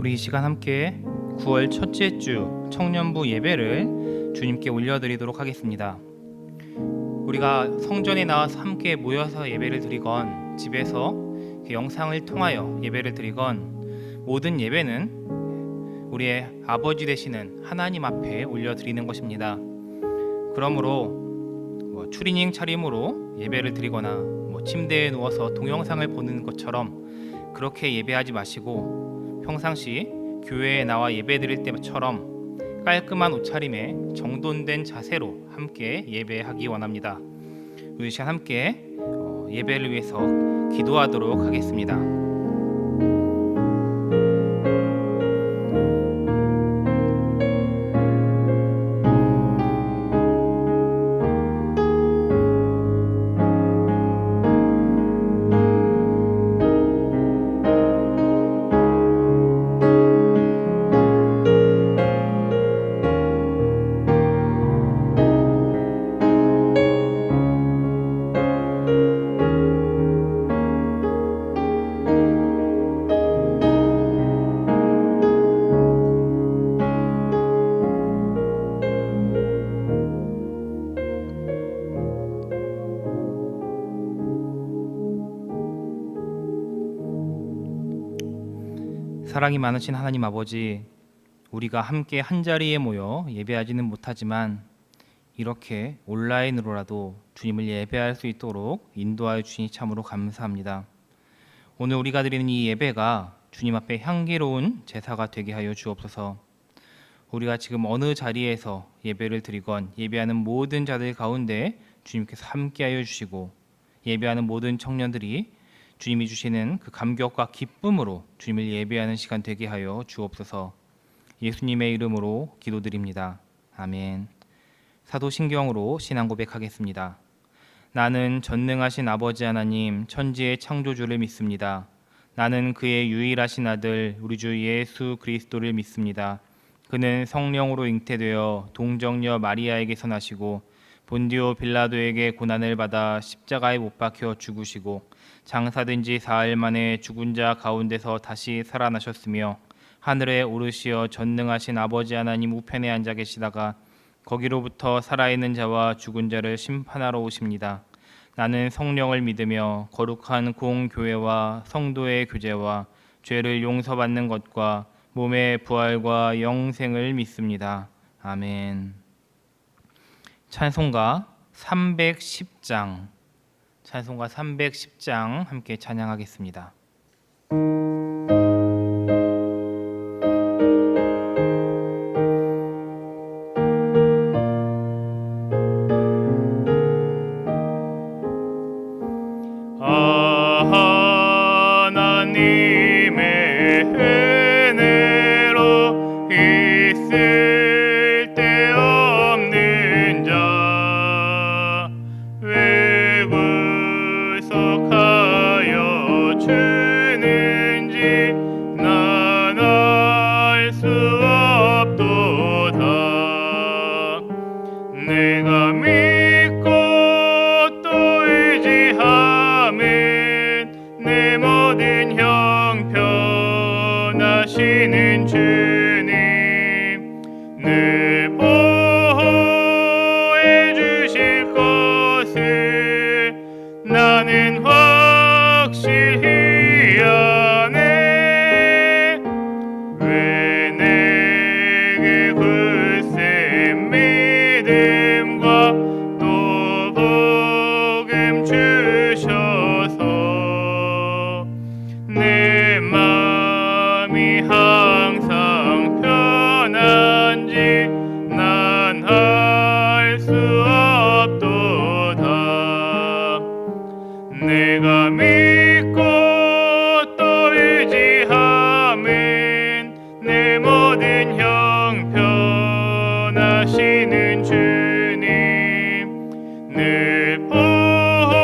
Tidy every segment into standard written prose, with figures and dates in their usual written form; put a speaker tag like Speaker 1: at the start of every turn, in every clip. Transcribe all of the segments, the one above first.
Speaker 1: 우리 이 시간 함께 9월 첫째 주 청년부 예배를 주님께 올려드리도록 하겠습니다. 우리가 성전에 나와서 함께 모여서 예배를 드리건 집에서 그 영상을 통하여 예배를 드리건 모든 예배는 우리의 아버지 되시는 하나님 앞에 올려드리는 것입니다. 그러므로 추리닝 차림으로 예배를 드리거나 침대에 누워서 동영상을 보는 것처럼 그렇게 예배하지 마시고 평상시 교회에 나와 예배 드릴 때처럼 깔끔한 옷차림에 정돈된 자세로 함께 예배하기 원합니다. 우리 시간 함께 예배를 위해서 기도하도록 하겠습니다. 사랑이 많으신 하나님 아버지, 우리가 함께 한자리에 모여 예배하지는 못하지만 이렇게 온라인으로라도 주님을 예배할 수 있도록 인도하여 주시니 참으로 감사합니다. 오늘 우리가 드리는 이 예배가 주님 앞에 향기로운 제사가 되게 하여 주옵소서. 우리가 지금 어느 자리에서 예배를 드리건 예배하는 모든 자들 가운데 주님께서 함께하여 주시고 예배하는 모든 청년들이 주님이 주시는 그 감격과 기쁨으로 주님을 예배하는 시간 되게 하여 주옵소서. 예수님의 이름으로 기도드립니다. 아멘. 사도신경으로 신앙 고백하겠습니다. 나는 전능하신 아버지 하나님 천지의 창조주를 믿습니다. 나는 그의 유일하신 아들 우리 주 예수 그리스도를 믿습니다. 그는 성령으로 잉태되어 동정녀 마리아에게서 나시고 본디오 빌라도에게 고난을 받아 십자가에 못 박혀 죽으시고 장사된 지 사흘 만에 죽은 자 가운데서 다시 살아나셨으며 하늘에 오르시어 전능하신 아버지 하나님 우편에 앉아 계시다가 거기로부터 살아있는 자와 죽은 자를 심판하러 오십니다. 나는 성령을 믿으며 거룩한 공교회와 성도의 교제와 죄를 용서받는 것과 몸의 부활과 영생을 믿습니다. 아멘. 찬송가 310장 찬송가 310장 함께 찬양하겠습니다.
Speaker 2: 하나님의 은혜로 있을 데 없는 자 왜 구속하여 주는지 난 알 수 없도다. 내가 믿고 또 의지하면 내 모든 형편하시는 주님 늘 보호해 주실 것을 나는 확실히 아네. 왜 내게 굳센 믿음과 또 복음 주셔서 내 마음이 항상 편한지 난 알 수 없도다. 내가 믿고 또 의지하면 내 모든 형편하시는 주님 늘 보호해 주실 것을 나는 확실히 아네. 왜 내게 성령 주셔서 내 마음 감동해. 내가 믿고 또 의지하면 내 모든 형편하시는 주님 늘 보호해 주실 것을 나는 확실히 아네. 왜 내게 성령 주셔서 내 마음 감동해. 내가 믿고 또 의지하면 내 모든 형편하시는 주님 늘 보호해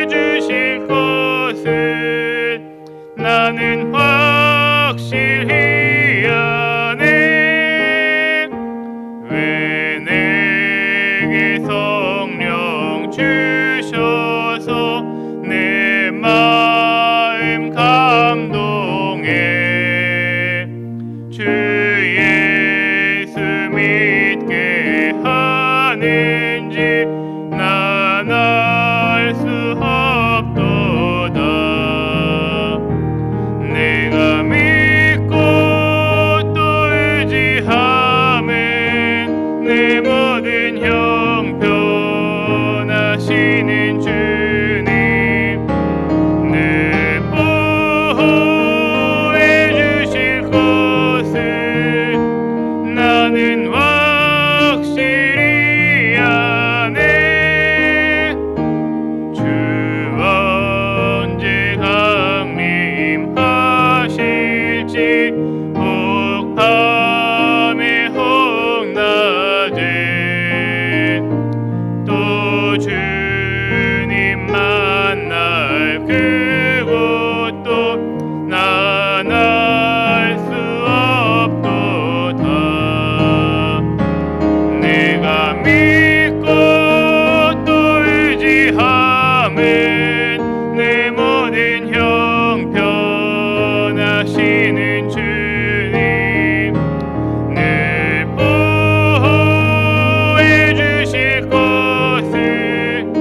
Speaker 2: 주실 것을 나는 확실히 아네. 왜 내게 성령 주셔서 내 마음 감동해. 난 알 수 없도다. 내가 믿고 또 의지함은 내 모든 형편하시는 주님 늘 보호해 주실 것을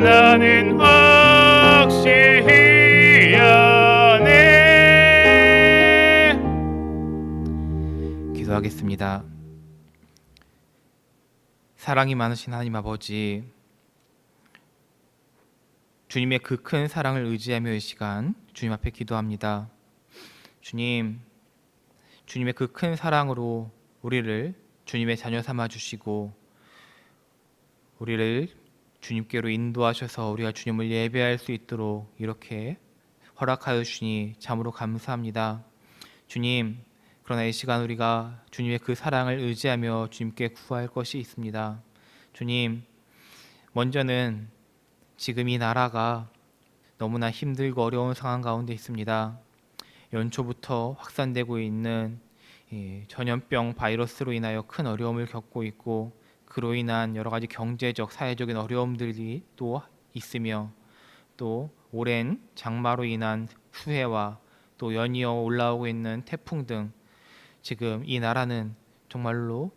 Speaker 2: 나는 확실히 아네.
Speaker 1: 기도하겠습니다. 사랑이 많으신 하나님 아버지, 주님의 그 큰 사랑을 의지하며 이 시간 주님 앞에 기도합니다. 주님, 주님의 그 큰 사랑으로 우리를 주님의 자녀 삼아 주시고 우리를 주님께로 인도하셔서 우리가 주님을 예배할 수 있도록 이렇게 허락하여 주시니 참으로 감사합니다. 주님, 그러나 이 시간 우리가 주님의 그 사랑을 의지하며 주님께 구할 것이 있습니다. 주님, 먼저는 지금 이 나라가 너무나 힘들고 어려운 상황 가운데 있습니다. 연초부터 확산되고 있는 이 전염병 바이러스로 인하여 큰 어려움을 겪고 있고 그로 인한 여러 가지 경제적, 사회적인 어려움들이 또 있으며 또 오랜 장마로 인한 수해와 또 연이어 올라오고 있는 태풍 등 지금 이 나라는 정말로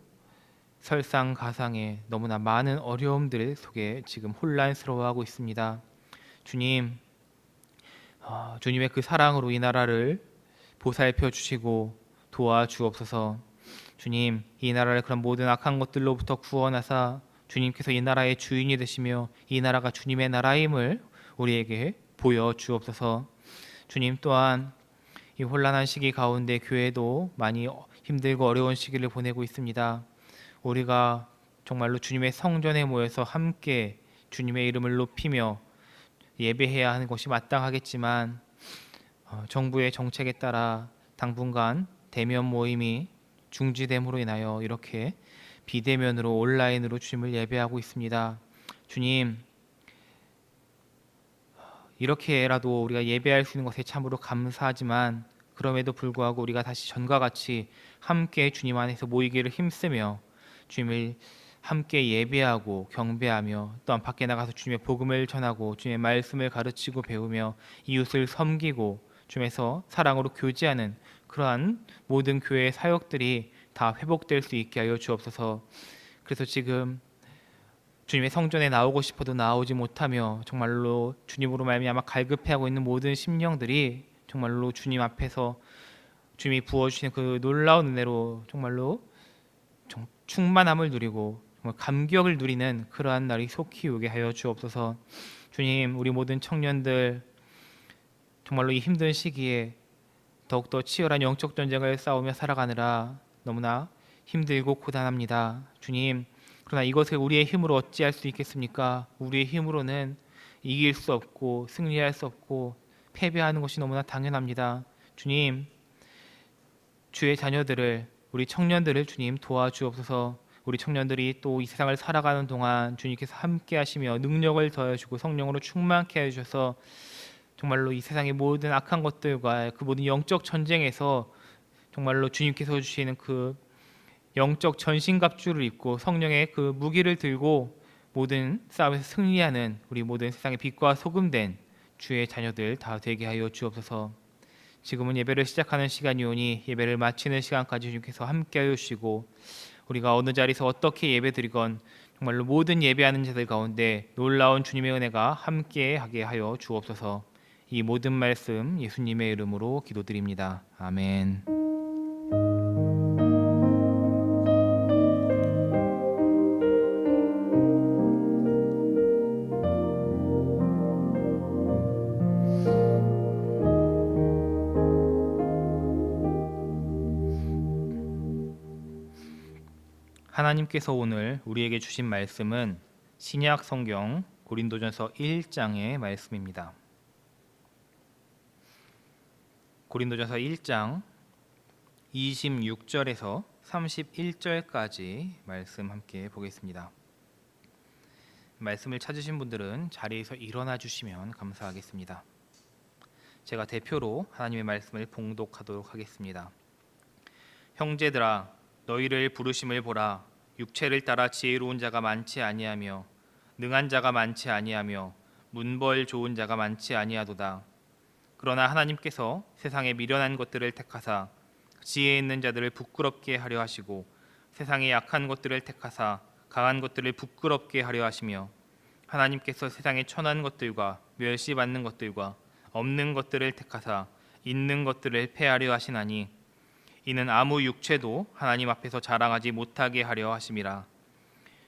Speaker 1: 설상가상의 너무나 많은 어려움들 속에 지금 혼란스러워하고 있습니다. 주님, 주님의 그 사랑으로 이 나라를 보살펴 주시고 도와주옵소서. 주님, 이 나라를 그런 모든 악한 것들로부터 구원하사 주님께서 이 나라의 주인이 되시며 이 나라가 주님의 나라임을 우리에게 보여주옵소서. 주님 또한 이 혼란한 시기 가운데 교회도 많이 힘들고 어려운 시기를 보내고 있습니다. 우리가 정말로 주님의 성전에 모여서 함께 주님의 이름을 높이며 예배해야 하는 것이 마땅하겠지만 정부의 정책에 따라 당분간 대면 모임이 중지됨으로 인하여 이렇게 비대면으로 온라인으로 주님을 예배하고 있습니다. 주님, 이렇게라도 우리가 예배할 수 있는 것에 참으로 감사하지만 그럼에도 불구하고 우리가 다시 전과 같이 함께 주님 안에서 모이기를 힘쓰며 주님을 함께 예배하고 경배하며 또한 밖에 나가서 주님의 복음을 전하고 주님의 말씀을 가르치고 배우며 이웃을 섬기고 주님에서 사랑으로 교제하는 그러한 모든 교회의 사역들이 다 회복될 수 있게 하여 주옵소서. 그래서 지금 주님의 성전에 나오고 싶어도 나오지 못하며 정말로 주님으로 말미암아 갈급해하고 있는 모든 심령들이 정말로 주님 앞에서 주님이 부어주시는 그 놀라운 은혜로 정말로 충만함을 누리고 정말 감격을 누리는 그러한 날이 속히 오게 하여 주옵소서. 주님, 우리 모든 청년들 정말로 이 힘든 시기에 더욱더 치열한 영적 전쟁을 싸우며 살아가느라 너무나 힘들고 고단합니다. 주님, 그러나 이것을 우리의 힘으로 어찌할 수 있겠습니까? 우리의 힘으로는 이길 수 없고 승리할 수 없고 패배하는 것이 너무나 당연합니다. 주님, 주의 자녀들을 우리 청년들을 주님 도와주옵소서. 우리 청년들이 또 이 세상을 살아가는 동안 주님께서 함께 하시며 능력을 더해주고 성령으로 충만케 해주셔서 정말로 이 세상의 모든 악한 것들과 그 모든 영적 전쟁에서 정말로 주님께서 주시는 그 영적 전신갑주를 입고 성령의 그 무기를 들고 모든 싸움에서 승리하는 우리 모든 세상의 빛과 소금된 주의 자녀들 다 되게 하여 주옵소서. 지금은 예배를 시작하는 시간이오니 예배를 마치는 시간까지 주님께서 함께하여 주시고 우리가 어느 자리에서 어떻게 예배드리건 정말로 모든 예배하는 자들 가운데 놀라운 주님의 은혜가 함께하게 하여 주옵소서. 이 모든 말씀 예수님의 이름으로 기도드립니다. 아멘. 하나님께서 오늘 우리에게 주신 말씀은 신약 성경 고린도전서 1장의 말씀입니다. 고린도전서 1장 26절에서 31절까지 말씀 함께 보겠습니다. 말씀을 찾으신 분들은 자리에서 일어나 주시면 감사하겠습니다. 제가 대표로 하나님의 말씀을 봉독하도록 하겠습니다. 형제들아, 너희를 부르심을 보라. 육체를 따라 지혜로운 자가 많지 아니하며 능한 자가 많지 아니하며 문벌 좋은 자가 많지 아니하도다. 그러나 하나님께서 세상에 미련한 것들을 택하사 지혜 있는 자들을 부끄럽게 하려 하시고 세상에 약한 것들을 택하사 강한 것들을 부끄럽게 하려 하시며 하나님께서 세상에 천한 것들과 멸시받는 것들과 없는 것들을 택하사 있는 것들을 패하려 하시나니 이는 아무 육체도 하나님 앞에서 자랑하지 못하게 하려 하심이라.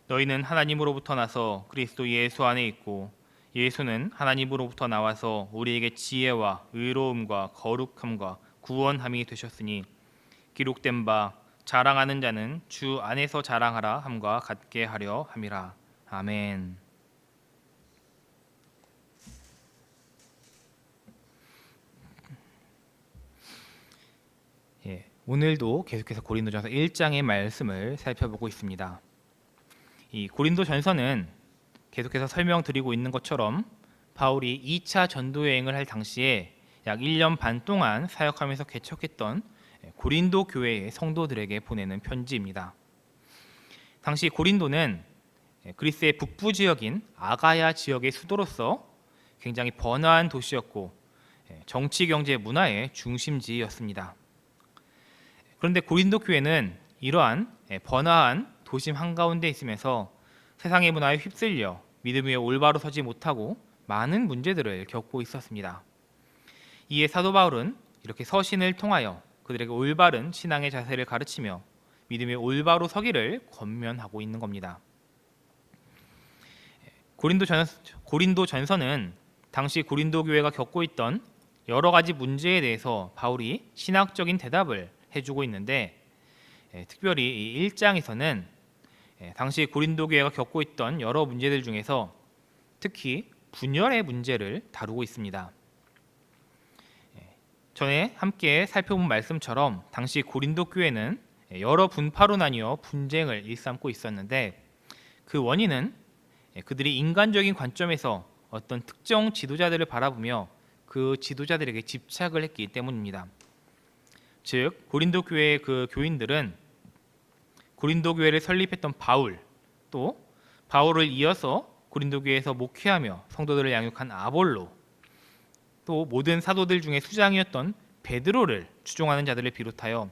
Speaker 1: 너희는 하나님으로부터 나서 그리스도 예수 안에 있고 예수는 하나님으로부터 나와서 우리에게 지혜와 의로움과 거룩함과 구원함이 되셨으니 기록된 바 자랑하는 자는 주 안에서 자랑하라 함과 같게 하려 함이라. 아멘. 오늘도 계속해서 고린도전서 1장의 말씀을 살펴보고 있습니다. 이 고린도전서는 계속해서 설명드리고 있는 것처럼 바울이 2차 전도 여행을 할 당시에 약 1년 반 동안 사역하면서 개척했던 고린도 교회의 성도들에게 보내는 편지입니다. 당시 고린도는 그리스의 북부 지역인 아가야 지역의 수도로서 굉장히 번화한 도시였고 정치, 경제, 문화의 중심지였습니다. 그런데 고린도 교회는 이러한 번화한 도심 한가운데 있으면서 세상의 문화에 휩쓸려 믿음 위에 올바로 서지 못하고 많은 문제들을 겪고 있었습니다. 이에 사도 바울은 이렇게 서신을 통하여 그들에게 올바른 신앙의 자세를 가르치며 믿음 위에 올바로 서기를 권면하고 있는 겁니다. 고린도 전서는 당시 고린도 교회가 겪고 있던 여러 가지 문제에 대해서 바울이 신학적인 대답을 해주고 있는데 특별히 이 1장에서는 당시 고린도 교회가 겪고 있던 여러 문제들 중에서 특히 분열의 문제를 다루고 있습니다. 전에 함께 살펴본 말씀처럼 당시 고린도 교회는 여러 분파로 나뉘어 분쟁을 일삼고 있었는데 그 원인은 그들이 인간적인 관점에서 어떤 특정 지도자들을 바라보며 그 지도자들에게 집착을 했기 때문입니다. 즉 고린도 교회의 그 교인들은 고린도 교회를 설립했던 바울, 또 바울을 이어서 고린도 교회에서 목회하며 성도들을 양육한 아볼로, 또 모든 사도들 중에 수장이었던 베드로를 추종하는 자들을 비롯하여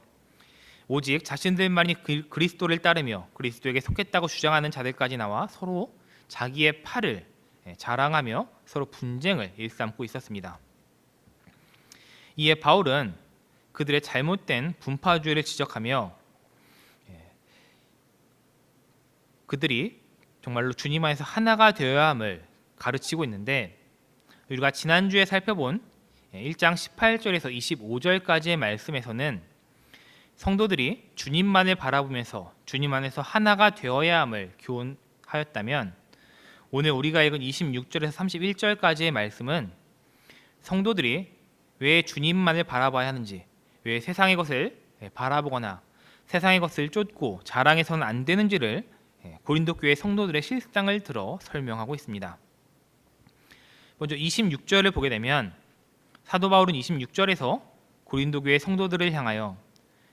Speaker 1: 오직 자신들만이 그리스도를 따르며 그리스도에게 속했다고 주장하는 자들까지 나와 서로 자기의 팔을 자랑하며 서로 분쟁을 일삼고 있었습니다. 이에 바울은 그들의 잘못된 분파주의를 지적하며 그들이 정말로 주님 안에서 하나가 되어야 함을 가르치고 있는데 우리가 지난주에 살펴본 1장 18절에서 25절까지의 말씀에서는 성도들이 주님만을 바라보면서 주님 안에서 하나가 되어야 함을 교훈하였다면 오늘 우리가 읽은 26절에서 31절까지의 말씀은 성도들이 왜 주님만을 바라봐야 하는지, 왜 세상의 것을 바라보거나 세상의 것을 쫓고 자랑해서는 안 되는지를 고린도 교회 성도들의 실상을 들어 설명하고 있습니다. 먼저 26절을 보게 되면 사도 바울은 26절에서 고린도 교회 성도들을 향하여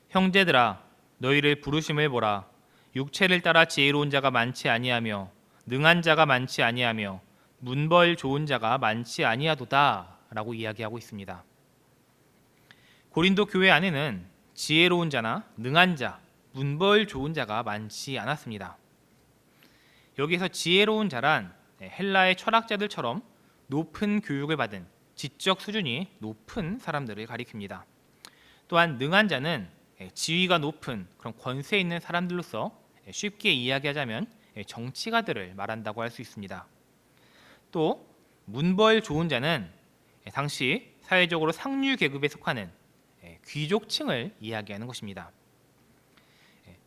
Speaker 1: 형제들아 너희를 부르심을 보라. 육체를 따라 지혜로운 자가 많지 아니하며 능한 자가 많지 아니하며 문벌 좋은 자가 많지 아니하도다 라고 이야기하고 있습니다. 고린도 교회 안에는 지혜로운 자나 능한 자, 문벌 좋은 자가 많지 않았습니다. 여기서 지혜로운 자란 헬라의 철학자들처럼 높은 교육을 받은 지적 수준이 높은 사람들을 가리킵니다. 또한 능한 자는 지위가 높은 그런 권세 있는 사람들로서 쉽게 이야기하자면 정치가들을 말한다고 할 수 있습니다. 또 문벌 좋은 자는 당시 사회적으로 상류 계급에 속하는 귀족층을 이야기하는 것입니다.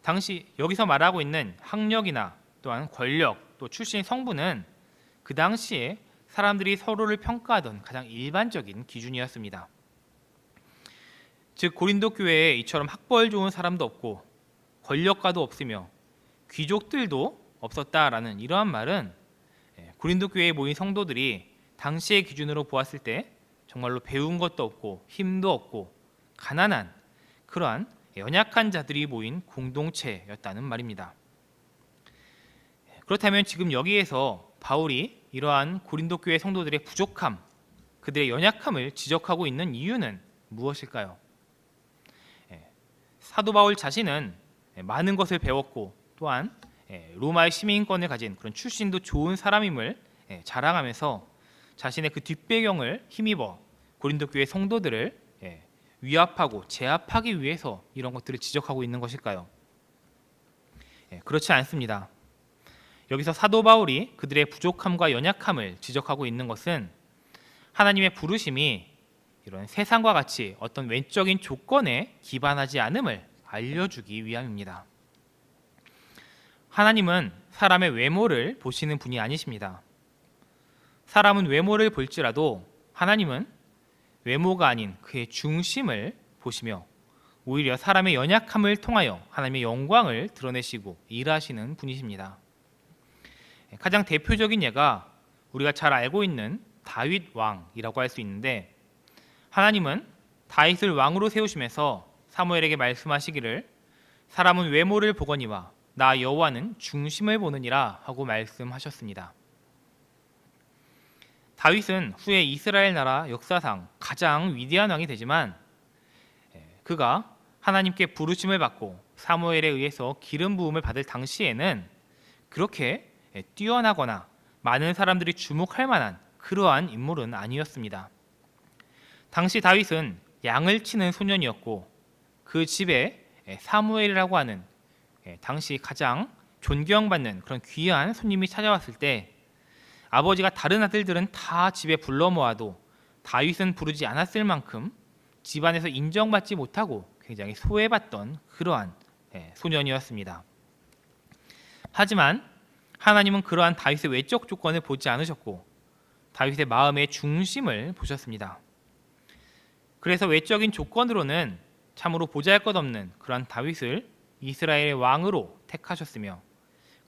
Speaker 1: 당시 여기서 말하고 있는 학력이나 또한 권력, 또 출신 성분은 그 당시에 사람들이 서로를 평가하던 가장 일반적인 기준이었습니다. 즉 고린도 교회에 이처럼 학벌 좋은 사람도 없고 권력가도 없으며 귀족들도 없었다라는 이러한 말은 고린도 교회에 모인 성도들이 당시의 기준으로 보았을 때 정말로 배운 것도 없고 힘도 없고 가난한 그러한 연약한 자들이 모인 공동체였다는 말입니다. 그렇다면 지금 여기에서 바울이 이러한 고린도 교회 성도들의 부족함, 그들의 연약함을 지적하고 있는 이유는 무엇일까요? 사도 바울 자신은 많은 것을 배웠고 또한 로마의 시민권을 가진 그런 출신도 좋은 사람임을 자랑하면서 자신의 그 뒷배경을 힘입어 고린도 교회 성도들을 위압하고 제압하기 위해서 이런 것들을 지적하고 있는 것일까요? 그렇지 않습니다. 여기서 사도 바울이 그들의 부족함과 연약함을 지적하고 있는 것은 하나님의 부르심이 이런 세상과 같이 어떤 외적인 조건에 기반하지 않음을 알려주기 위함입니다. 하나님은 사람의 외모를 보시는 분이 아니십니다. 사람은 외모를 볼지라도 하나님은 외모가 아닌 그의 중심을 보시며 오히려 사람의 연약함을 통하여 하나님의 영광을 드러내시고 일하시는 분이십니다. 가장 대표적인 예가 우리가 잘 알고 있는 다윗 왕이라고 할 수 있는데, 하나님은 다윗을 왕으로 세우시면서 사무엘에게 말씀하시기를 사람은 외모를 보거니와 나 여호와는 중심을 보느니라 하고 말씀하셨습니다. 다윗은 후에 이스라엘 나라 역사상 가장 위대한 왕이 되지만 그가 하나님께 부르심을 받고 사무엘에 의해서 기름 부음을 받을 당시에는 그렇게 뛰어나거나 많은 사람들이 주목할 만한 그러한 인물은 아니었습니다. 당시 다윗은 양을 치는 소년이었고 그 집에 사무엘이라고 하는 당시 가장 존경받는 그런 귀한 손님이 찾아왔을 때 아버지가 다른 아들들은 다 집에 불러 모아도 다윗은 부르지 않았을 만큼 집안에서 인정받지 못하고 굉장히 소외받던 그러한 소년이었습니다. 하지만 하나님은 그러한 다윗의 외적 조건을 보지 않으셨고 다윗의 마음의 중심을 보셨습니다. 그래서 외적인 조건으로는 참으로 보잘것없는 그러한 다윗을 이스라엘의 왕으로 택하셨으며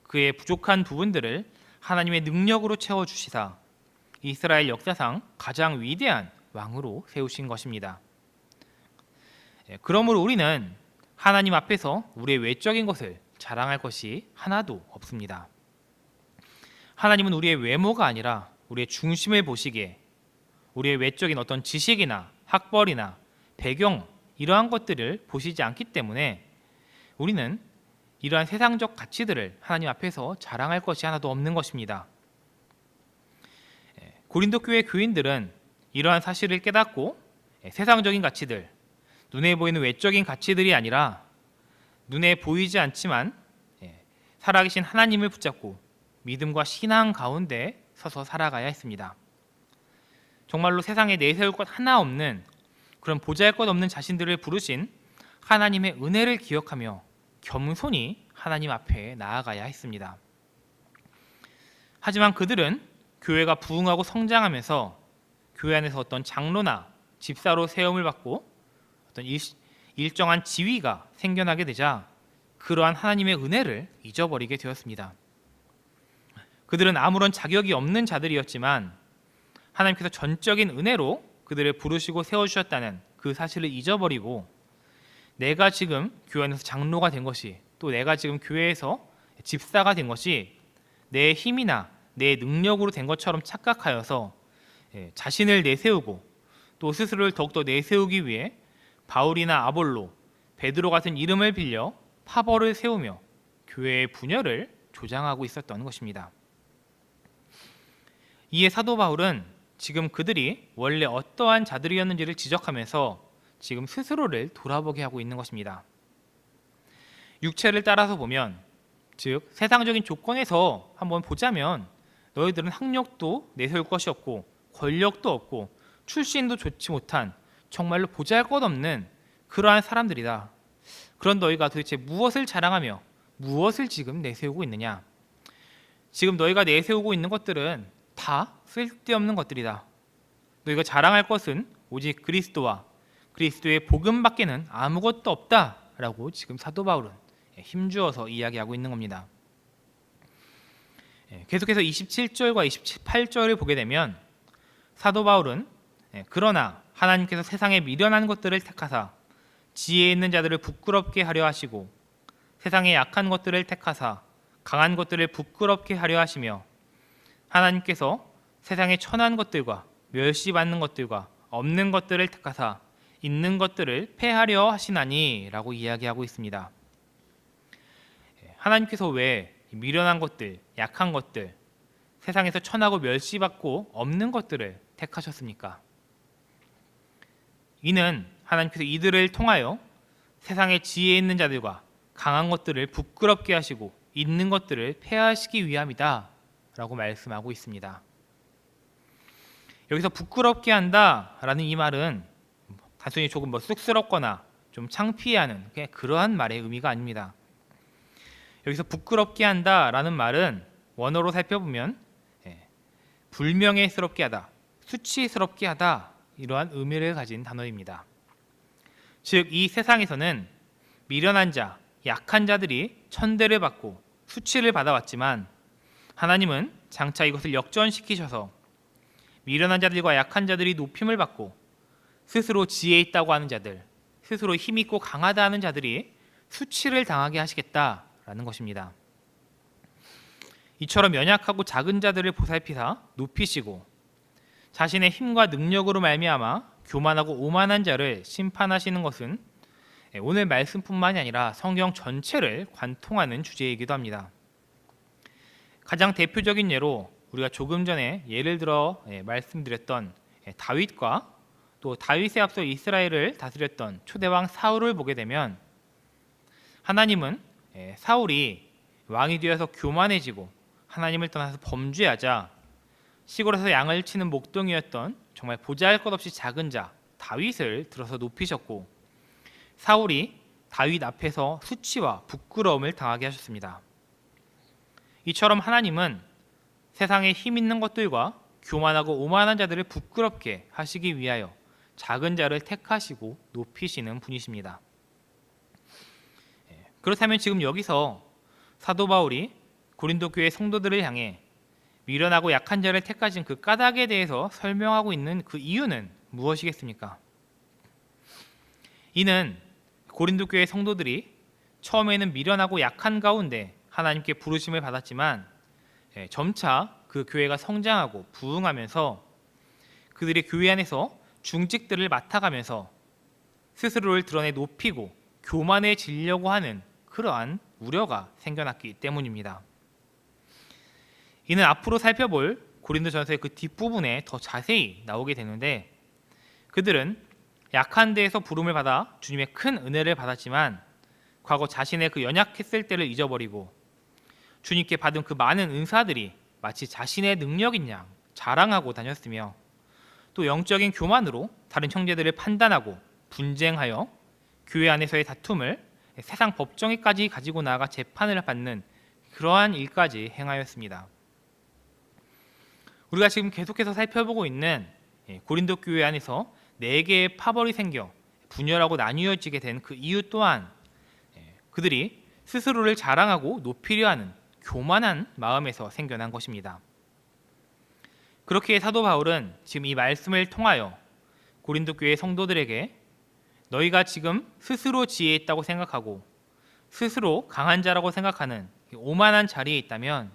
Speaker 1: 그의 부족한 부분들을 하나님의 능력으로 채워주시사 이스라엘 역사상 가장 위대한 왕으로 세우신 것입니다. 그러므로 우리는 하나님 앞에서 우리의 외적인 것을 자랑할 것이 하나도 없습니다. 하나님은 우리의 외모가 아니라 우리의 중심을 보시기에 우리의 외적인 어떤 지식이나 학벌이나 배경 이러한 것들을 보시지 않기 때문에 우리는 이러한 세상적 가치들을 하나님 앞에서 자랑할 것이 하나도 없는 것입니다. 고린도 교회 교인들은 이러한 사실을 깨닫고 세상적인 가치들, 눈에 보이는 외적인 가치들이 아니라 눈에 보이지 않지만 살아계신 하나님을 붙잡고 믿음과 신앙 가운데 서서 살아가야 했습니다. 정말로 세상에 내세울 것 하나 없는 그런 보잘것없는 자신들을 부르신 하나님의 은혜를 기억하며 겸손히 하나님 앞에 나아가야 했습니다. 하지만 그들은 교회가 부흥하고 성장하면서 교회 안에서 어떤 장로나 집사로 세움을 받고 어떤 일정한 지위가 생겨나게 되자 그러한 하나님의 은혜를 잊어버리게 되었습니다. 그들은 아무런 자격이 없는 자들이었지만 하나님께서 전적인 은혜로 그들을 부르시고 세워주셨다는 그 사실을 잊어버리고 내가 지금 교회 안에서 장로가 된 것이 또 내가 지금 교회에서 집사가 된 것이 내 힘이나 내 능력으로 된 것처럼 착각하여서 자신을 내세우고 또 스스로를 더욱더 내세우기 위해 바울이나 아볼로, 베드로 같은 이름을 빌려 파벌을 세우며 교회의 분열을 조장하고 있었던 것입니다. 이에 사도 바울은 지금 그들이 원래 어떠한 자들이었는지를 지적하면서 지금 스스로를 돌아보게 하고 있는 것입니다. 육체를 따라서 보면, 즉 세상적인 조건에서 한번 보자면 너희들은 학력도 내세울 것이 없고 권력도 없고 출신도 좋지 못한 정말로 보잘것없는 그러한 사람들이다. 그런 너희가 도대체 무엇을 자랑하며 무엇을 지금 내세우고 있느냐? 지금 너희가 내세우고 있는 것들은 다 쓸데없는 것들이다. 너희가 자랑할 것은 오직 그리스도와 그리스도의 복음밖에는 아무것도 없다라고 지금 사도 바울은 힘주어서 이야기하고 있는 겁니다. 계속해서 27절과 28절을 보게 되면 사도 바울은 그러나 하나님께서 세상에 미련한 것들을 택하사 지혜 있는 자들을 부끄럽게 하려 하시고 세상에 약한 것들을 택하사 강한 것들을 부끄럽게 하려 하시며 하나님께서 세상의 천한 것들과 멸시받는 것들과 없는 것들을 택하사 있는 것들을 폐하려 하시나니 라고 이야기하고 있습니다. 하나님께서 왜 미련한 것들, 약한 것들, 세상에서 천하고 멸시받고 없는 것들을 택하셨습니까? 이는 하나님께서 이들을 통하여 세상에 지혜 있는 자들과 강한 것들을 부끄럽게 하시고 있는 것들을 폐하시기 위함이다 라고 말씀하고 있습니다. 여기서 부끄럽게 한다라는 이 말은 단순히 조금 쑥스럽거나 좀 창피해하는 그러한 말의 의미가 아닙니다. 여기서 부끄럽게 한다라는 말은 원어로 살펴보면 불명예스럽게 하다, 수치스럽게 하다 이러한 의미를 가진 단어입니다. 즉 이 세상에서는 미련한 자, 약한 자들이 천대를 받고 수치를 받아왔지만 하나님은 장차 이것을 역전시키셔서 미련한 자들과 약한 자들이 높임을 받고 스스로 지혜 있다고 하는 자들, 스스로 힘 있고 강하다 하는 자들이 수치를 당하게 하시겠다라는 것입니다. 이처럼 연약하고 작은 자들을 보살피사 높이시고 자신의 힘과 능력으로 말미암아 교만하고 오만한 자를 심판하시는 것은 오늘 말씀뿐만이 아니라 성경 전체를 관통하는 주제이기도 합니다. 가장 대표적인 예로 우리가 조금 전에 예를 들어 말씀드렸던 다윗과 또 다윗에 앞서 이스라엘을 다스렸던 초대왕 사울을 보게 되면 하나님은 사울이 왕이 되어서 교만해지고 하나님을 떠나서 범죄하자 시골에서 양을 치는 목동이었던 정말 보잘것없이 작은 자 다윗을 들어서 높이셨고 사울이 다윗 앞에서 수치와 부끄러움을 당하게 하셨습니다. 이처럼 하나님은 세상에 힘 있는 것들과 교만하고 오만한 자들을 부끄럽게 하시기 위하여 작은 자를 택하시고 높이시는 분이십니다. 그렇다면 지금 여기서 사도 바울이 고린도 교회 성도들을 향해 미련하고 약한 자를 택하신 그 까닭에 대해서 설명하고 있는 그 이유는 무엇이겠습니까? 이는 고린도 교회 성도들이 처음에는 미련하고 약한 가운데 하나님께 부르심을 받았지만 점차 그 교회가 성장하고 부흥하면서 그들이 교회 안에서 중직들을 맡아가면서 스스로를 드러내 높이고 교만해지려고 하는 그러한 우려가 생겨났기 때문입니다. 이는 앞으로 살펴볼 고린도전서의 그 뒷부분에 더 자세히 나오게 되는데 그들은 약한 데에서 부름을 받아 주님의 큰 은혜를 받았지만 과거 자신의 그 연약했을 때를 잊어버리고 주님께 받은 그 많은 은사들이 마치 자신의 능력인 양 자랑하고 다녔으며 또 영적인 교만으로 다른 형제들을 판단하고 분쟁하여 교회 안에서의 다툼을 세상 법정에까지 가지고 나아가 재판을 받는 그러한 일까지 행하였습니다. 우리가 지금 계속해서 살펴보고 있는 고린도 교회 안에서 4개의 파벌이 생겨 분열하고 나뉘어지게 된 그 이유 또한 그들이 스스로를 자랑하고 높이려 하는 교만한 마음에서 생겨난 것입니다. 그렇게 사도 바울은 지금 이 말씀을 통하여 고린도 교회 성도들에게 너희가 지금 스스로 지혜 있다고 생각하고 스스로 강한 자라고 생각하는 오만한 자리에 있다면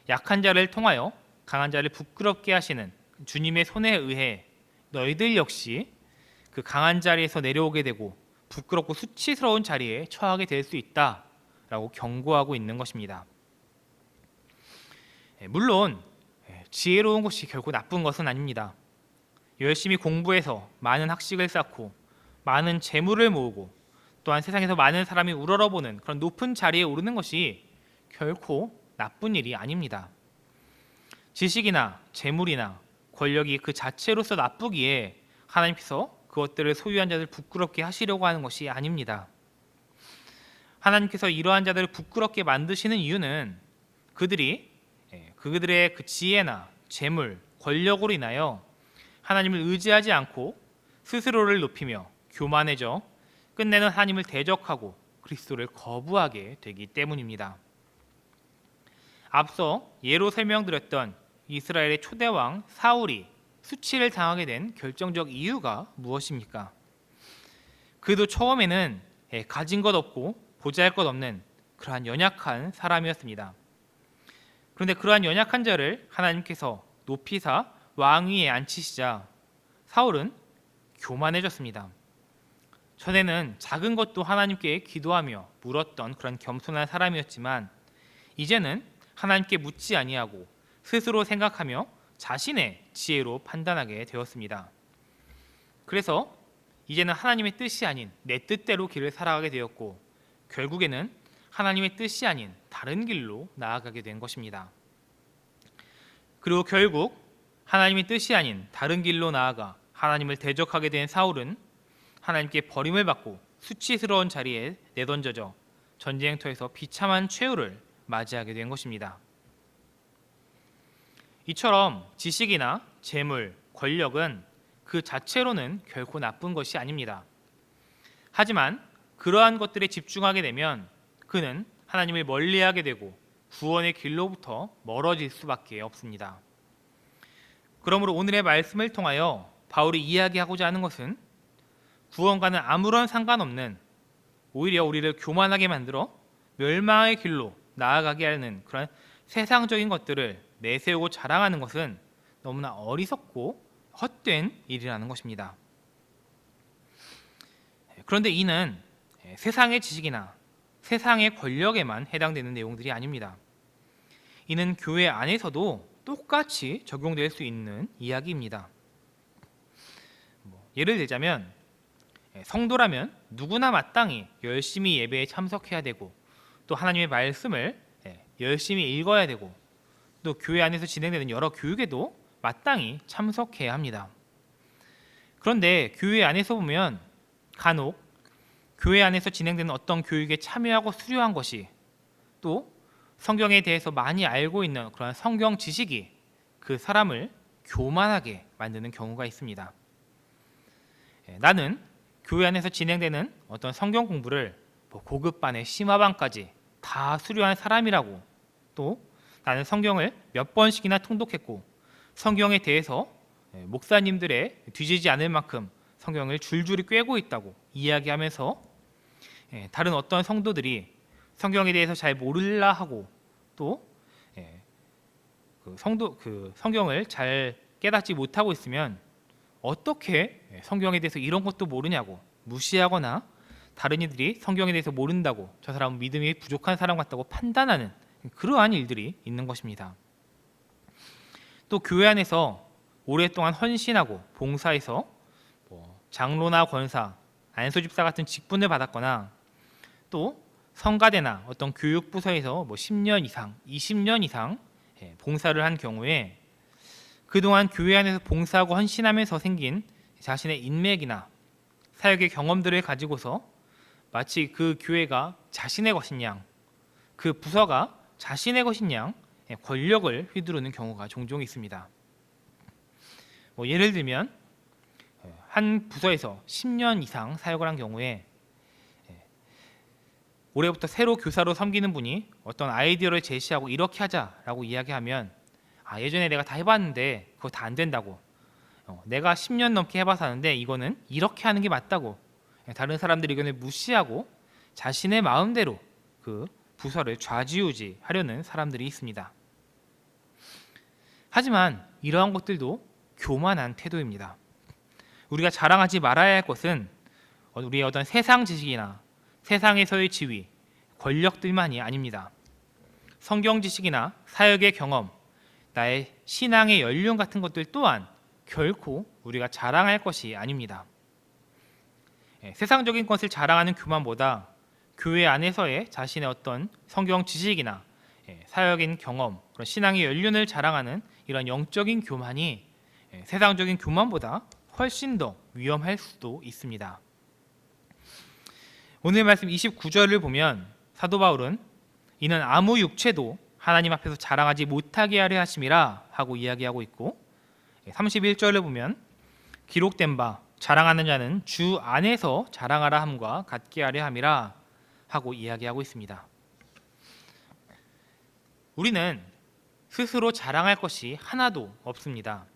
Speaker 1: 약한 자를 통하여 강한 자를 부끄럽게 하시는 주님의 손에 의해 너희들 역시 그 강한 자리에서 내려오게 되고 부끄럽고 수치스러운 자리에 처하게 될 수 있다라고 경고하고 있는 것입니다. 물론 지혜로운 것이 결코 나쁜 것은 아닙니다. 열심히 공부해서 많은 학식을 쌓고 많은 재물을 모으고 또한 세상에서 많은 사람이 우러러보는 그런 높은 자리에 오르는 것이 결코 나쁜 일이 아닙니다. 지식이나 재물이나 권력이 그 자체로서 나쁘기에 하나님께서 그것들을 소유한 자들 부끄럽게 하시려고 하는 것이 아닙니다. 하나님께서 이러한 자들을 부끄럽게 만드시는 이유는 그들이 그들의 그 지혜나 재물, 권력으로 인하여 하나님을 의지하지 않고 스스로를 높이며 교만해져 끝내는 하나님을 대적하고 그리스도를 거부하게 되기 때문입니다. 앞서 예로 설명드렸던 이스라엘의 초대왕 사울이 수치를 당하게 된 결정적 이유가 무엇입니까? 그도 처음에는 가진 것 없고 보잘것 없는 그러한 연약한 사람이었습니다. 그런데 그러한 연약한 자를 하나님께서 높이사 왕 위에 앉히시자 사울은 교만해졌습니다. 전에는 작은 것도 하나님께 기도하며 물었던 그런 겸손한 사람이었지만 이제는 하나님께 묻지 아니하고 스스로 생각하며 자신의 지혜로 판단하게 되었습니다. 그래서 이제는 하나님의 뜻이 아닌 내 뜻대로 길을 살아가게 되었고 결국에는 하나님의 뜻이 아닌 다른 길로 나아가게 된 것입니다. 그리고 결국 하나님의 뜻이 아닌 다른 길로 나아가 하나님을 대적하게 된 사울은 하나님께 버림을 받고 수치스러운 자리에 내던져져 전쟁터에서 비참한 최후를 맞이하게 된 것입니다. 이처럼 지식이나 재물, 권력은 그 자체로는 결코 나쁜 것이 아닙니다. 하지만 그러한 것들에 집중하게 되면 그는 하나님을 멀리하게 되고 구원의 길로부터 멀어질 수밖에 없습니다. 그러므로 오늘의 말씀을 통하여 바울이 이야기하고자 하는 것은 구원과는 아무런 상관없는 오히려 우리를 교만하게 만들어 멸망의 길로 나아가게 하는 그런 세상적인 것들을 내세우고 자랑하는 것은 너무나 어리석고 헛된 일이라는 것입니다. 그런데 이는 세상의 지식이나 세상의 권력에만 해당되는 내용들이 아닙니다. 이는 교회 안에서도 똑같이 적용될 수 있는 이야기입니다. 예를 들자면 성도라면 누구나 마땅히 열심히 예배에 참석해야 되고 또 하나님의 말씀을 열심히 읽어야 되고 또 교회 안에서 진행되는 여러 교육에도 마땅히 참석해야 합니다. 그런데 교회 안에서 보면 간혹 교회 안에서 진행되는 어떤 교육에 참여하고 수료한 것이 또 성경에 대해서 많이 알고 있는 그런 성경 지식이 그 사람을 교만하게 만드는 경우가 있습니다. 나는 교회 안에서 진행되는 어떤 성경 공부를 고급반의 심화반까지 다 수료한 사람이라고 또 나는 성경을 몇 번씩이나 통독했고 성경에 대해서 목사님들의 뒤지지 않을 만큼 성경을 줄줄이 꿰고 있다고 이야기하면서 다른 어떤 성도들이 성경에 대해서 잘 모르려 하고 또 성경을 잘 깨닫지 못하고 있으면 어떻게 성경에 대해서 이런 것도 모르냐고 무시하거나 다른 이들이 성경에 대해서 모른다고 저 사람은 믿음이 부족한 사람 같다고 판단하는 그러한 일들이 있는 것입니다. 또 교회 안에서 오랫동안 헌신하고 봉사해서 장로나 권사, 안수집사 같은 직분을 받았거나 또 성가대나 어떤 교육부서에서 10년 이상, 20년 이상 봉사를 한 경우에 그동안 교회 안에서 봉사하고 헌신하면서 생긴 자신의 인맥이나 사역의 경험들을 가지고서 마치 그 교회가 자신의 것인 양, 그 부서가 자신의 것인 양 권력을 휘두르는 경우가 종종 있습니다. 예를 들면 한 부서에서 10년 이상 사역을 한 경우에 올해부터 새로 교사로 섬기는 분이 어떤 아이디어를 제시하고 이렇게 하자라고 이야기하면 예전에 내가 다 해봤는데 그거 다 안 된다고 내가 10년 넘게 해봐서 하는데 이거는 이렇게 하는 게 맞다고 다른 사람들의 의견을 무시하고 자신의 마음대로 그 부서를 좌지우지하려는 사람들이 있습니다. 하지만 이러한 것들도 교만한 태도입니다. 우리가 자랑하지 말아야 할 것은 우리의 어떤 세상 지식이나 세상에서의 지위, 권력들만이 아닙니다. 성경 지식이나 사역의 경험, 나의 신앙의 연륜 같은 것들 또한 결코 우리가 자랑할 것이 아닙니다. 세상적인 것을 자랑하는 교만보다 교회 안에서의 자신의 어떤 성경 지식이나 사역인 경험, 그런 신앙의 연륜을 자랑하는 이런 영적인 교만이 세상적인 교만보다 훨씬 더 위험할 수도 있습니다. 오늘 말씀 29절을 보면 사도 바울은 이는 아무 육체도 하나님 앞에서 자랑하지 못하게 하려 하심이라 하고 이야기하고 있고 31절을 보면 기록된 바 자랑하는 자는 주 안에서 자랑하라 함과 같게 하려 함이라 하고 이야기하고 있습니다. 우리는 스스로 자랑할 것이 하나도 없습니다.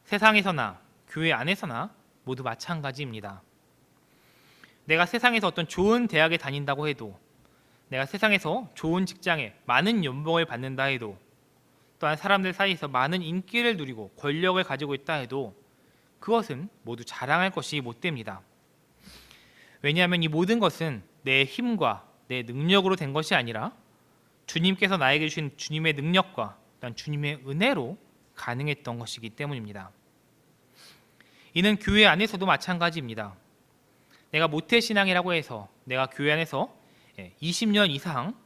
Speaker 1: 세상에서나 교회 안에서나 모두 마찬가지입니다. 내가 세상에서 어떤 좋은 대학에 다닌다고 해도, 내가 세상에서 좋은 직장에 많은 연봉을 받는다 해도, 또한 사람들 사이에서 많은 인기를 누리고 권력을 가지고 있다 해도 그것은 모두 자랑할 것이 못 됩니다. 왜냐하면 이 모든 것은 내 힘과 내 능력으로 된 것이 아니라 주님께서 나에게 주신 주님의 능력과 또한 주님의 은혜로 가능했던 것이기 때문입니다. 이는 교회 안에서도 마찬가지입니다. 내가 모태신앙이라고 해서 내가 교회 안에서 20년 이상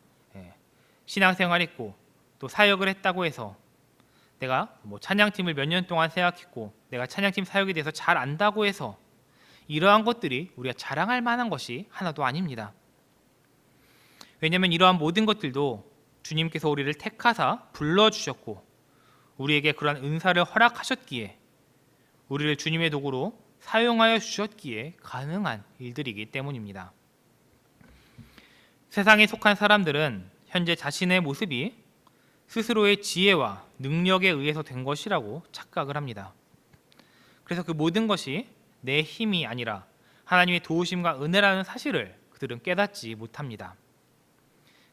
Speaker 1: 신앙생활했고 또 사역을 했다고 해서 내가 찬양팀을 몇 년 동안 생각했고 내가 찬양팀 사역에 대해서 잘 안다고 해서 이러한 것들이 우리가 자랑할 만한 것이 하나도 아닙니다. 왜냐하면 이러한 모든 것들도 주님께서 우리를 택하사 불러주셨고 우리에게 그러한 은사를 허락하셨기에, 우리를 주님의 도구로 사용하여 주셨기에 가능한 일들이기 때문입니다. 세상에 속한 사람들은 현재 자신의 모습이 스스로의 지혜와 능력에 의해서 된 것이라고 착각을 합니다. 그래서 그 모든 것이 내 힘이 아니라 하나님의 도우심과 은혜라는 사실을 그들은 깨닫지 못합니다.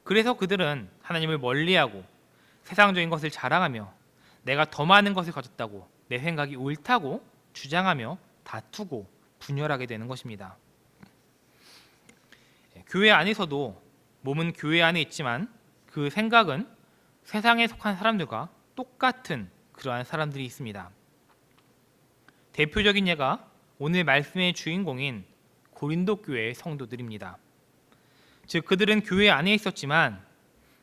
Speaker 1: 그래서 그들은 하나님을 멀리하고 세상적인 것을 자랑하며 내가 더 많은 것을 가졌다고, 내 생각이 옳다고 주장하며 다투고 분열하게 되는 것입니다. 교회 안에서도 몸은 교회 안에 있지만 그 생각은 세상에 속한 사람들과 똑같은 그러한 사람들이 있습니다. 대표적인 예가 오늘 말씀의 주인공인 고린도 교회의 성도들입니다. 즉 그들은 교회 안에 있었지만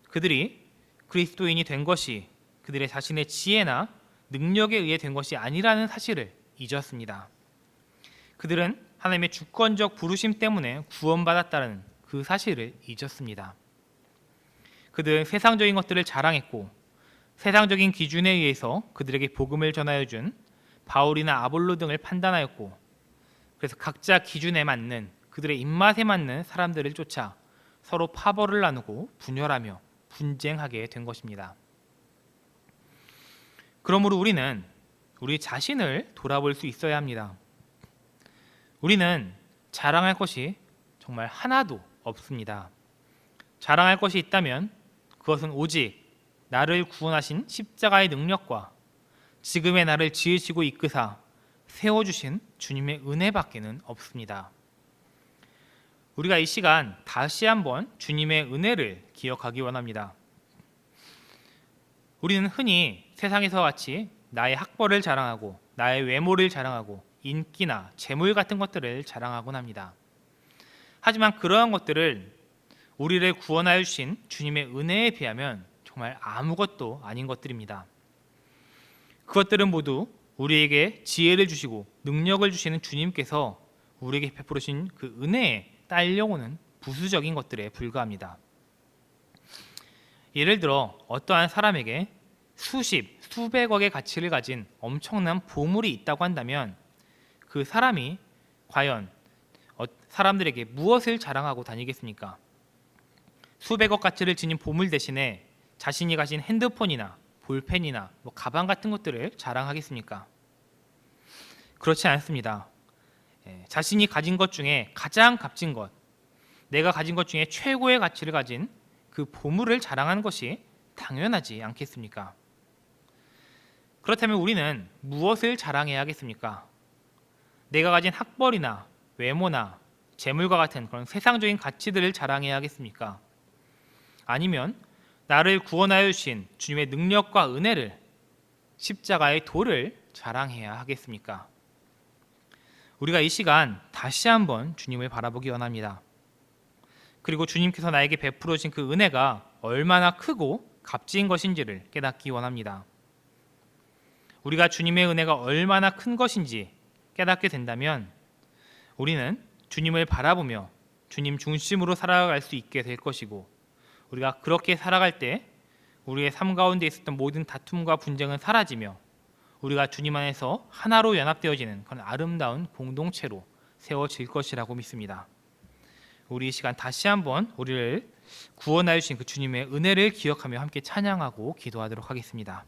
Speaker 1: 그들이 그리스도인이 된 것이 그들의 자신의 지혜나 능력에 의해 된 것이 아니라는 사실을 잊었습니다. 그들은 하나님의 주권적 부르심 때문에 구원받았다는 그 사실을 잊었습니다. 그들은 세상적인 것들을 자랑했고 세상적인 기준에 의해서 그들에게 복음을 전하여 준 바울이나 아볼로 등을 판단하였고, 그래서 각자 기준에 맞는, 그들의 입맛에 맞는 사람들을 쫓아 서로 파벌을 나누고 분열하며 분쟁하게 된 것입니다. 그러므로 우리는 우리 자신을 돌아볼 수 있어야 합니다. 우리는 자랑할 것이 정말 하나도 없습니다. 자랑할 것이 있다면 그것은 오직 나를 구원하신 십자가의 능력과 지금의 나를 지으시고 이끄사 세워주신 주님의 은혜밖에는 없습니다. 우리가 이 시간 다시 한번 주님의 은혜를 기억하기 원합니다. 우리는 흔히 세상에서 같이 나의 학벌을 자랑하고 나의 외모를 자랑하고 인기나 재물 같은 것들을 자랑하곤 합니다. 하지만 그러한 것들을 우리를 구원하여 주신 주님의 은혜에 비하면 정말 아무것도 아닌 것들입니다. 그것들은 모두 우리에게 지혜를 주시고 능력을 주시는 주님께서 우리에게 베풀으신 그 은혜에 딸려오는 부수적인 것들에 불과합니다. 예를 들어 어떠한 사람에게 수십, 수백억의 가치를 가진 엄청난 보물이 있다고 한다면 그 사람이 과연 사람들에게 무엇을 자랑하고 다니겠습니까? 수백억 가치를 지닌 보물 대신에 자신이 가진 핸드폰이나 볼펜이나 가방 같은 것들을 자랑하겠습니까? 그렇지 않습니다. 자신이 가진 것 중에 가장 값진 것, 내가 가진 것 중에 최고의 가치를 가진 그 보물을 자랑하는 것이 당연하지 않겠습니까? 그렇다면 우리는 무엇을 자랑해야 하겠습니까? 내가 가진 학벌이나 외모나 재물과 같은 그런 세상적인 가치들을 자랑해야 하겠습니까? 아니면 나를 구원하여 주신 주님의 능력과 은혜를, 십자가의 도를 자랑해야 하겠습니까? 우리가 이 시간 다시 한번 주님을 바라보기 원합니다. 그리고 주님께서 나에게 베풀어 주신 그 은혜가 얼마나 크고 값진 것인지를 깨닫기 원합니다. 우리가 주님의 은혜가 얼마나 큰 것인지 깨닫게 된다면 우리는 주님을 바라보며 주님 중심으로 살아갈 수 있게 될 것이고, 우리가 그렇게 살아갈 때 우리의 삶 가운데 있었던 모든 다툼과 분쟁은 사라지며 우리가 주님 안에서 하나로 연합되어지는 그런 아름다운 공동체로 세워질 것이라고 믿습니다. 우리 이 시간 다시 한번 우리를 구원하여 주신 그 주님의 은혜를 기억하며 함께 찬양하고 기도하도록 하겠습니다.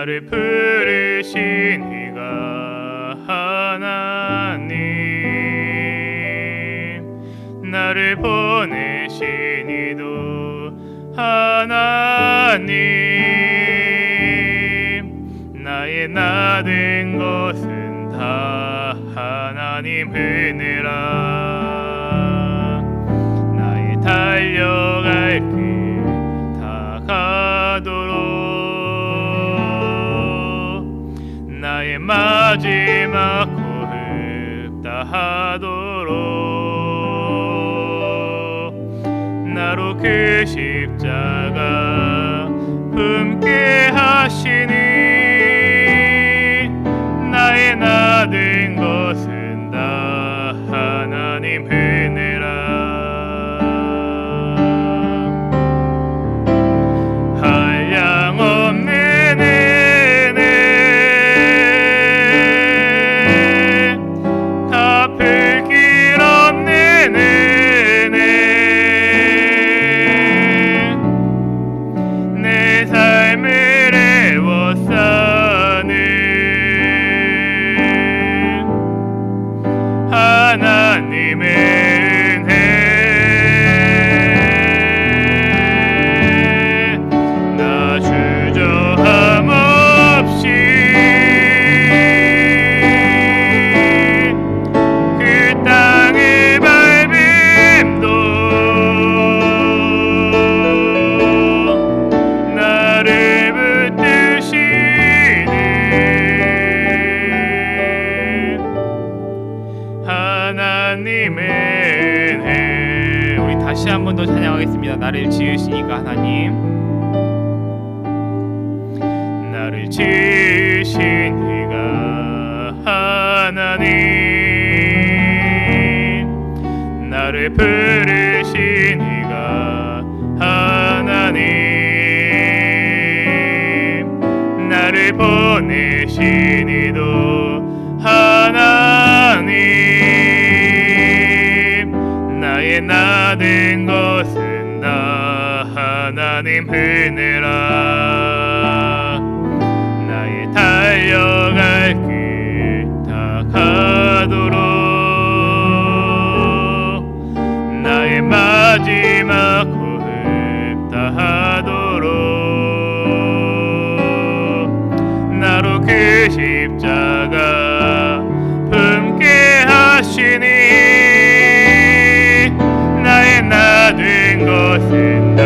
Speaker 2: 나를 부르신 이가 하나님, 나를 보내신 이도 하나님, 나의 나 된 것은 다 하나님 은혜라. 나의 달려갈 길 다 가도록, 나의 마지막 호흡 다 하도록, 나로 그 십자가 품게 하시니, 나의 나 된 것은 다 하나님 은혜라. 한량없는 은혜, 갚을 길 없는 은혜, 내 삶을 애워싸는 하나님의 은혜. 나 주저함 없이 그 땅의 밟음도 나를 붙드시는 하나님의 은혜. 우리 다시 한 번 더 찬양하겠습니다. 나를 지으시니까 하나님, 나를 지으신 이가 하나님, 나를 부르신 이가 하나님, 나를 보내신 이도 하나님, 나의 나 된 것은 다 하나님 은혜라. 나의 달려갈 길 다 가도록, 나의 마지막 호흡 다 하도록, 나로 그 십자가 품게 하시니, 나의 나 된 것은 다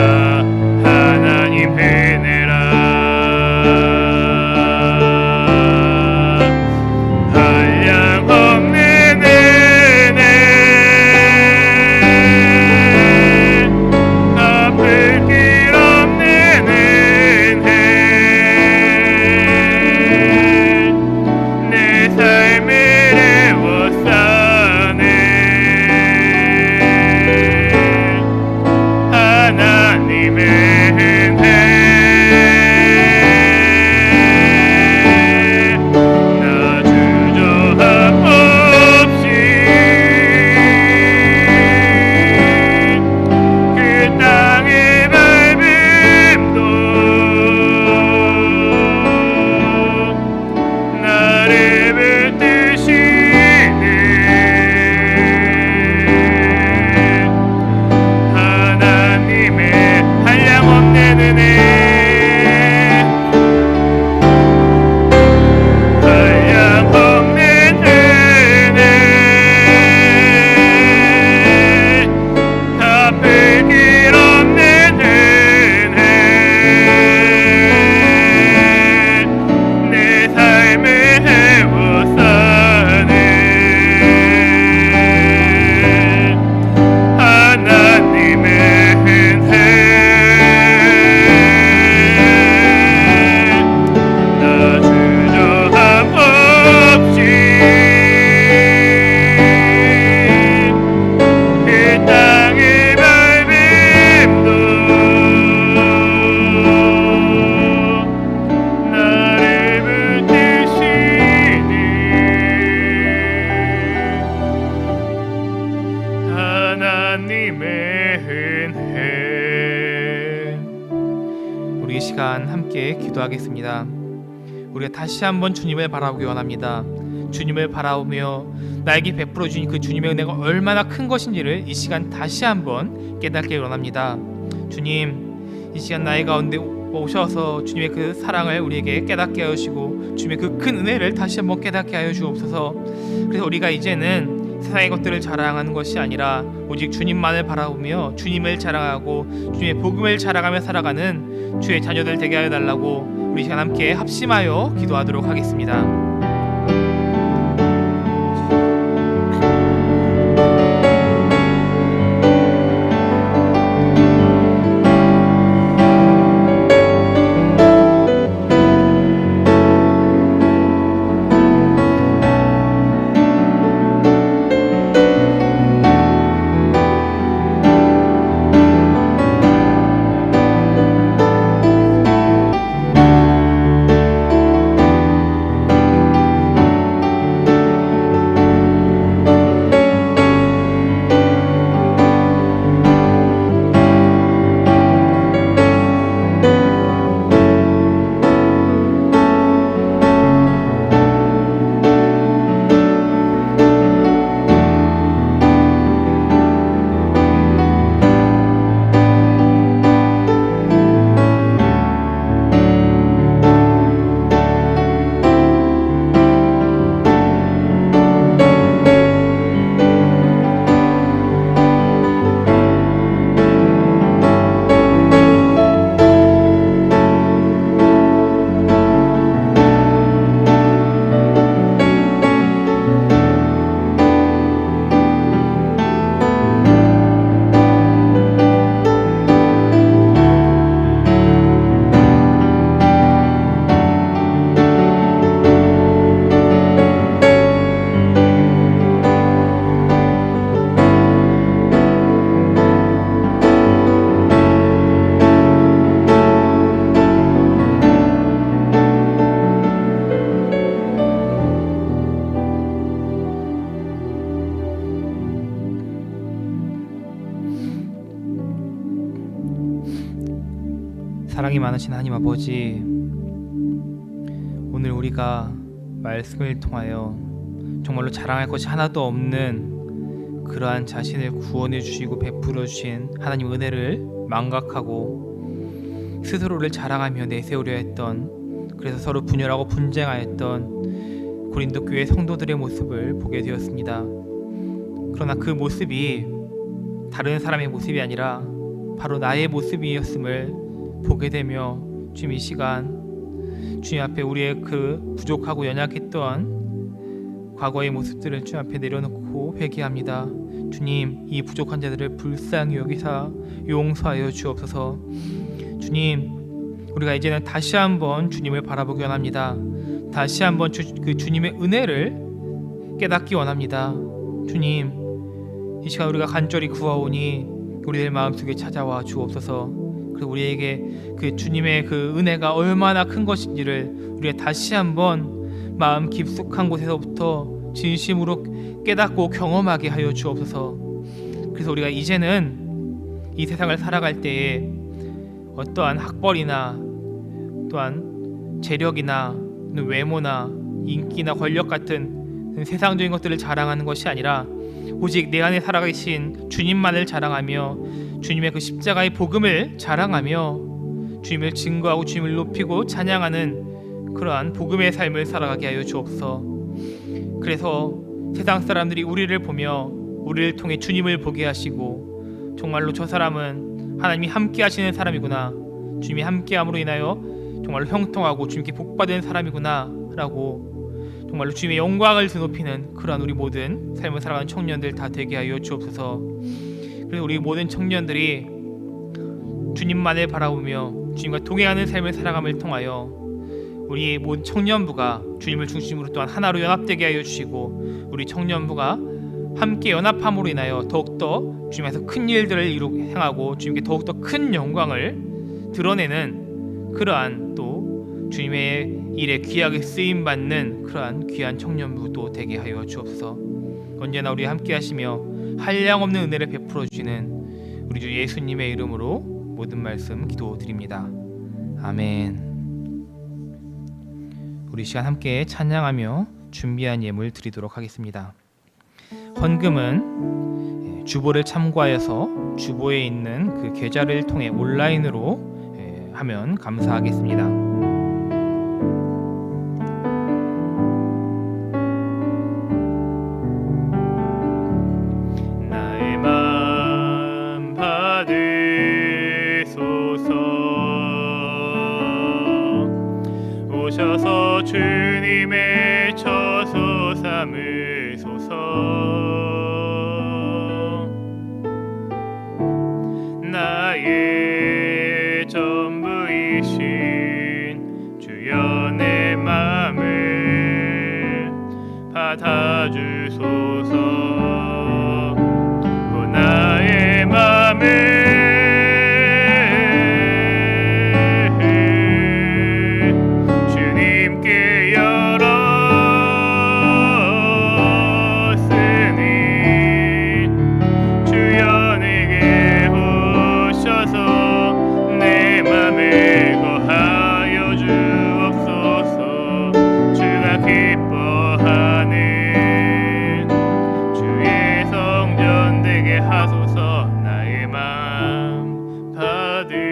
Speaker 2: 하나님 은혜라. 한량없는 은혜, 갚을 길 없는 은혜, 내 삶을 애워싸는 하나님의 은혜. 나 주저함 없이 그 땅의 밟음도 나를 붙드시는 하나님의 한량없는 은혜, 한량없는 은혜, 갚을 길 없는 은혜, 내 삶을 애워싸는 하나님의 은혜. 나 주저함 없이 그 땅의 밟음도 나를 붙드시는 하나님의 은혜.
Speaker 1: 우리 이 시간 함께 기도하겠습니다. 우리가 다시 한번 주님을 바라보기 원합니다. 주님을 바라보며 나에게 베풀어 주신 그 주님의 은혜가 얼마나 큰 것인지를 이 시간 다시 한번 깨닫기 원합니다. 주님, 이 시간 나의 가운데 오셔서 주님의 그 사랑을 우리에게 깨닫게 하시고 주님의 그 큰 은혜를 다시 한번 깨닫게 하여 주옵소서. 그래서 우리가 이제는 세상의 것들을 자랑하는 것이 아니라 오직 주님만을 바라보며 주님을 자랑하고 주님의 복음을 자랑하며 살아가는 주의 자녀들 되게 하여 달라고 우리 시간 함께 합심하여 기도하도록 하겠습니다. 사랑이 많으신 하나님 아버지, 오늘 우리가 말씀을 통하여 정말로 자랑할 것이 하나도 없는 그러한 자신을 구원해 주시고 베풀어 주신 하나님 은혜를 망각하고 스스로를 자랑하며 내세우려 했던, 그래서 서로 분열하고 분쟁하였던 고린도 교회 성도들의 모습을 보게 되었습니다. 그러나 그 모습이 다른 사람의 모습이 아니라 바로 나의 모습이었음을 보게 되며 주님, 이 시간 주님 앞에 우리의 그 부족하고 연약했던 과거의 모습들을 주님 앞에 내려놓고 회개합니다. 주님, 이 부족한 자들을 불쌍히 여기사 용서하여 주옵소서. 주님, 우리가 이제는 다시 한번 주님을 바라보기 원합니다. 다시 한번 그 주님의 은혜를 깨닫기 원합니다. 주님, 이 시간 우리가 간절히 구하오니 우리들 마음속에 찾아와 주옵소서. 그리고 우리에게 그 주님의 그 은혜가 얼마나 큰 것인지를 우리가 다시 한번 마음 깊숙한 곳에서부터 진심으로 깨닫고 경험하게 하여 주옵소서. 그래서 우리가 이제는 이 세상을 살아갈 때에 어떠한 학벌이나 또한 재력이나 외모나 인기나 권력 같은 세상적인 것들을 자랑하는 것이 아니라 오직 내 안에 살아계신 주님만을 자랑하며 주님의 그 십자가의 복음을 자랑하며 주님을 증거하고 주님을 높이고 찬양하는 그러한 복음의 삶을 살아가게 하여 주옵소서. 그래서 세상 사람들이 우리를 보며 우리를 통해 주님을 보게 하시고 정말로 저 사람은 하나님이 함께 하시는 사람이구나, 주님이 함께함으로 인하여 정말로 형통하고 주님께 복받은 사람이구나 라고 정말로 주님의 영광을 드높이는 그러한 우리 모든 삶을 살아가는 청년들 다 되게 하여 주옵소서. 그래서 우리 모든 청년들이 주님만을 바라보며 주님과 동행하는 삶을 살아감을 통하여 우리 모든 청년부가 주님을 중심으로 또한 하나로 연합되게 하여 주시고 우리 청년부가 함께 연합함으로 인하여 더욱더 주님께서 큰 일들을 행하고 주님께 더욱더 큰 영광을 드러내는 그러한 또 주님의 일에 귀하게 쓰임받는 그러한 귀한 청년부도 되게 하여 주옵소서. 언제나 우리 함께 하시며 한량없는 은혜를 베풀어 주시는 우리 주 예수님의 이름으로 모든 말씀 기도드립니다. 아멘. 우리 시간 함께 찬양하며 준비한 예물 드리도록 하겠습니다. 헌금은 주보를 참고하여서 주보에 있는 그 계좌를 통해 온라인으로 하면 감사하겠습니다.
Speaker 2: 나의 맘 받으소서. 오셔서 주님의 처소 삼으소서. 나의 전부이신 주여 내 맘을 받아주소서. 나의 맘을 주님께 열었으니 주여 내게 오셔서 내 맘에 거하여 주옵소서. 주가 기뻐하는 주의 성전 되게 하소서. 나의 맘 받으소서.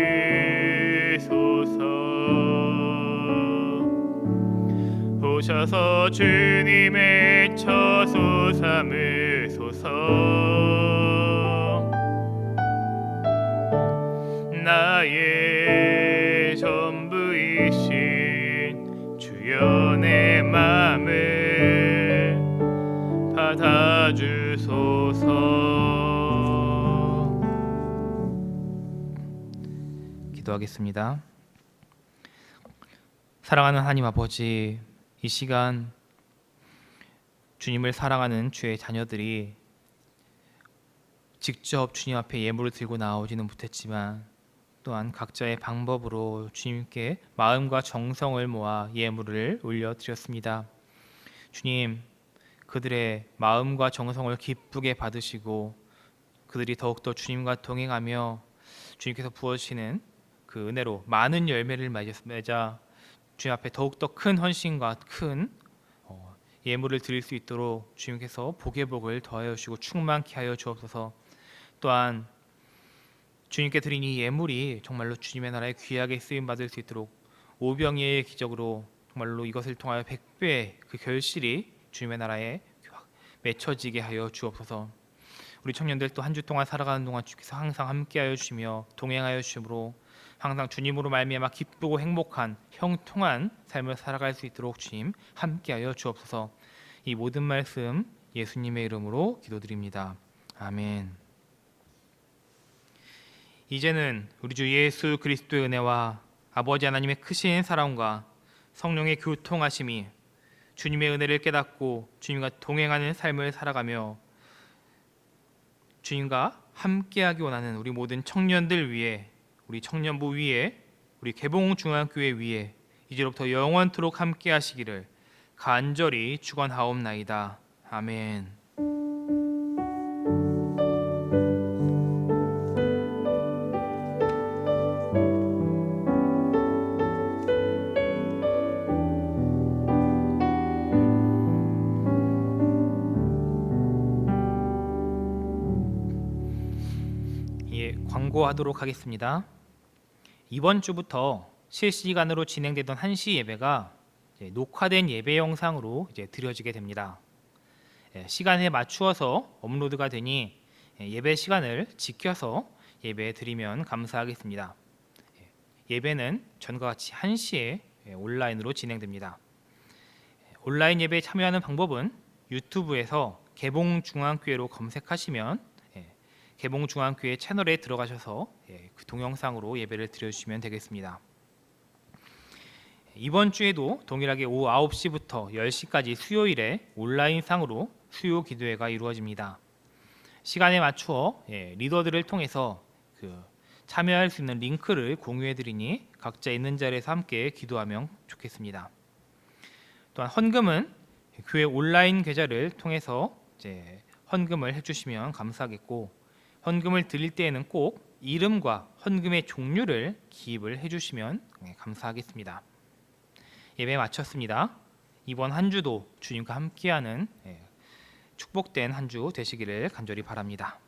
Speaker 2: 오셔서 주님의 처소 삼으소서. 나의 전부이신 주여 내 맘을 받아주소서.
Speaker 1: 기도하겠습니다. 사랑하는 하나님 아버지, 이 시간 주님을 사랑하는 주의 자녀들이 직접 주님 앞에 예물을 들고 나오지는 못했지만 또한 각자의 방법으로 주님께 마음과 정성을 모아 예물을 올려드렸습니다. 주님, 그들의 마음과 정성을 기쁘게 받으시고 그들이 더욱더 주님과 동행하며 주님께서 부어주시는 그 은혜로 많은 열매를 맺아 주님 앞에 더욱더 큰 헌신과 큰 예물을 드릴 수 있도록 주님께서 복의 복을 더하여 주시고 충만케 하여 주옵소서. 또한 주님께 드린 이 예물이 정말로 주님의 나라에 귀하게 쓰임받을 수 있도록 오병이의 기적으로 정말로 이것을 통하여 100배의 그 결실이 주님의 나라에 맺혀지게 하여 주옵소서. 우리 청년들 또 한 주 동안 살아가는 동안 주께서 항상 함께하여 주시며 동행하여 주심으로 항상 주님으로 말미암아 기쁘고 행복한 형통한 삶을 살아갈 수 있도록 주님 함께하여 주옵소서. 이 모든 말씀 예수님의 이름으로 기도드립니다. 아멘. 이제는 우리 주 예수 그리스도의 은혜와 아버지 하나님의 크신 사랑과 성령의 교통하심이 주님의 은혜를 깨닫고 주님과 동행하는 삶을 살아가며 주님과 함께하기 원하는 우리 모든 청년들 위해, 우리 청년부 위에, 우리 개봉중앙교회 위에 이제로부터 영원토록 함께하시기를 간절히 축원하옵나이다. 아멘. 광고하도록 하겠습니다. 이번 주부터 실시간으로 진행되던 1시 예배가 녹화된 예배 영상으로 드려지게 됩니다. 시간에 맞추어서 업로드가 되니 예배 시간을 지켜서 예배 드리면 감사하겠습니다. 예배는 전과 같이 1시에 온라인으로 진행됩니다. 온라인 예배에 참여하는 방법은 유튜브에서 개봉중앙교회로 검색하시면 개봉중앙교회 채널에 들어가셔서 그 동영상으로 예배를 드려주시면 되겠습니다. 이번 주에도 동일하게 오후 9시부터 10시까지 수요일에 온라인상으로 수요 기도회가 이루어집니다. 시간에 맞추어 리더들을 통해서 참여할 수 있는 링크를 공유해드리니 각자 있는 자리에서 함께 기도하면 좋겠습니다. 또한 헌금은 교회 온라인 계좌를 통해서 헌금을 해주시면 감사하겠고, 헌금을 드릴 때에는 꼭 이름과 헌금의 종류를 기입을 해주시면 감사하겠습니다. 예배 마쳤습니다. 이번 한 주도 주님과 함께하는 축복된 한 주 되시기를 간절히 바랍니다.